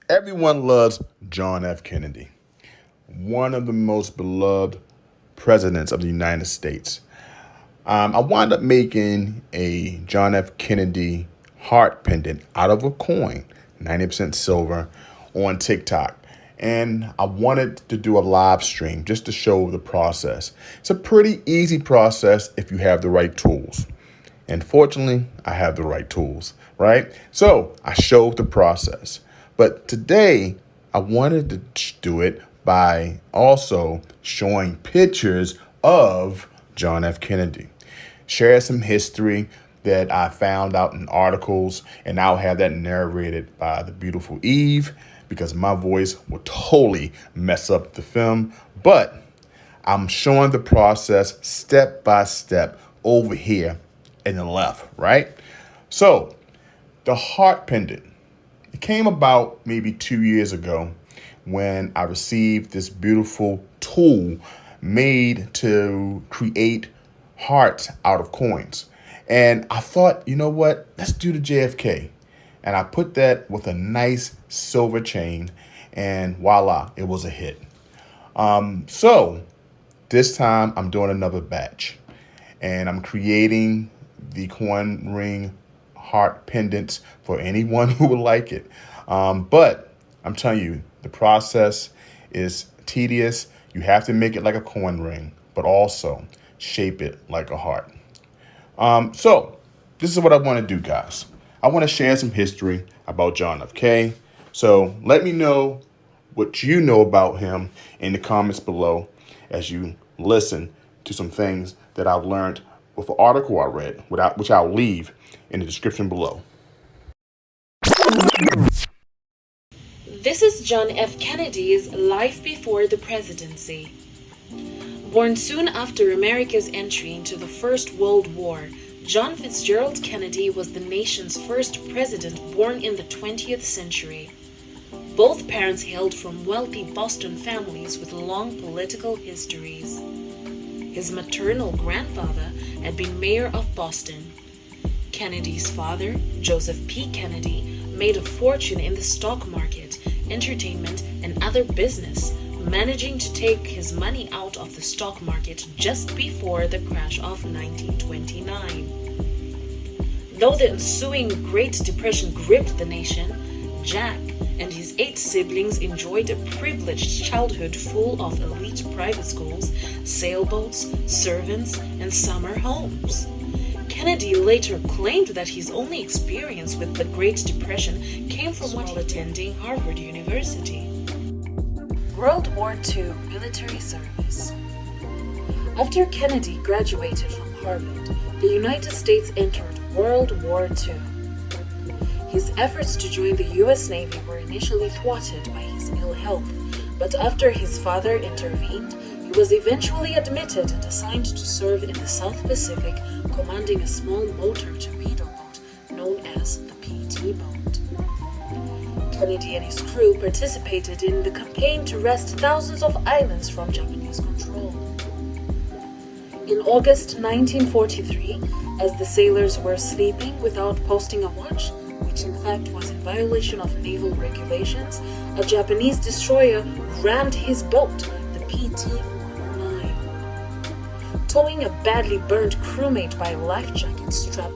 Everyone loves John F. Kennedy, one of the most beloved presidents of the United States. I wound up making a John F. Kennedy heart pendant out of a coin, 90% silver, on TikTok. And I wanted to do a live stream just to show the process. It's a pretty easy process if you have the right tools. And fortunately, I have the right tools, right? So I showed the process. But today, I wanted to do it by also showing pictures of John F. Kennedy. Share some history that I found out in articles, and I'll have that narrated by the beautiful Eve because my voice will totally mess up the film. But I'm showing the process step by step over here in the left, right? So the heart pendant, it came about maybe 2 years ago when I received this beautiful tool made to create hearts out of coins. And I thought, you know what? Let's do the JFK. And I put that with a nice silver chain, and voila, it was a hit. So this time I'm doing another batch, and I'm creating the coin ring heart pendants for anyone who would like it. But I'm telling you, the process is tedious. You have to make it like a coin ring, but also shape it like a heart. So this is what I want to do, guys. I want to share some history about John F. K. So let me know what you know about him in the comments below as you listen to some things that I've learned with an article I read, which I'll leave in the description below. This is John F. Kennedy's life before the presidency. Born soon after America's entry into the First World War, John Fitzgerald Kennedy was the nation's first president born in the 20th century. Both parents hailed from wealthy Boston families with long political histories. His maternal grandfather had been mayor of Boston. Kennedy's father, Joseph P. Kennedy, made a fortune in the stock market, entertainment, and other business, managing to take his money out of the stock market just before the crash of 1929. Though the ensuing Great Depression gripped the nation, Jack and his 8 siblings enjoyed a privileged childhood full of elite private schools, sailboats, servants, and summer homes. Kennedy later claimed that his only experience with the Great Depression came from while attending Harvard University. World War II military service. After Kennedy graduated from Harvard, the United States entered World War II. His efforts to join the U.S. Navy were initially thwarted by his ill health, but after his father intervened, he was eventually admitted and assigned to serve in the South Pacific, commanding a small motor torpedo boat known as the PT boat. Kennedy and his crew participated in the campaign to wrest thousands of islands from Japanese control. In August 1943, as the sailors were sleeping without posting a watch, which in fact was in violation of naval regulations, a Japanese destroyer rammed his boat, the PT-109. Towing a badly burned crewmate by a life jacket strap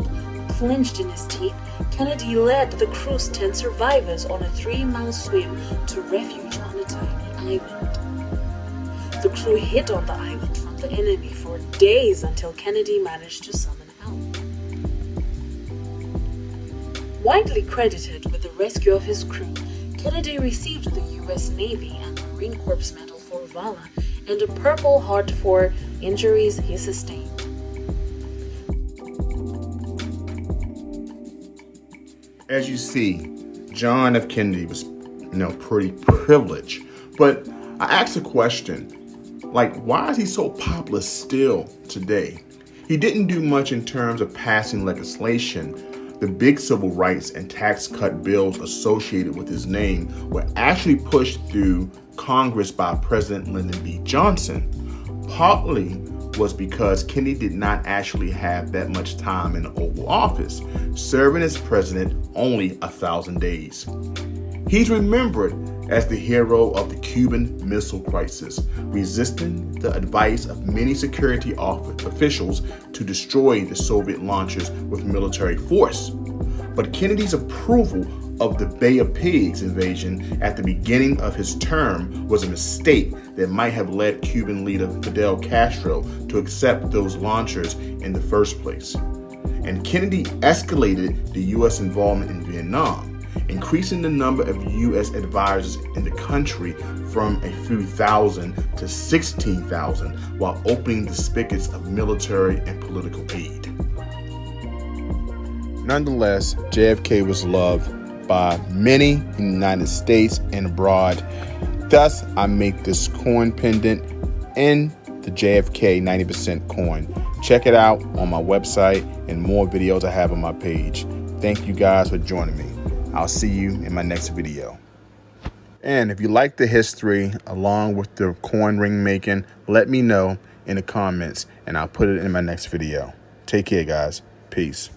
clenched in his teeth, Kennedy led the crew's 10 survivors on a 3-mile swim to refuge on a tiny island. The crew hid on the island from the enemy for days until Kennedy managed to summon help. Widely credited with the rescue of his crew, Kennedy received the U.S. Navy and Marine Corps Medal for Valor and a Purple Heart for injuries he sustained. As you see, John F. Kennedy was, pretty privileged. But I asked a question, like, why is he so popular still today? He didn't do much in terms of passing legislation. The big civil rights and tax cut bills associated with his name were actually pushed through Congress by President Lyndon B. Johnson. Partly was because Kennedy did not actually have that much time in the Oval Office, serving as president only 1,000 days. He's remembered as the hero of the Cuban Missile Crisis, resisting the advice of many security officials to destroy the Soviet launchers with military force. But Kennedy's approval of the Bay of Pigs invasion at the beginning of his term was a mistake that might have led Cuban leader Fidel Castro to accept those launchers in the first place. And Kennedy escalated the U.S. involvement in Vietnam, increasing the number of U.S. advisors in the country from a few thousand to 16,000, while opening the spigots of military and political aid. Nonetheless, JFK was loved by many in the United States and abroad. Thus, I make this coin pendant in the JFK 90% coin. Check it out on my website and more videos I have on my page. Thank you guys for joining me. I'll see you in my next video. And if you like the history along with the coin ring making, let me know in the comments and I'll put it in my next video. Take care, guys. Peace.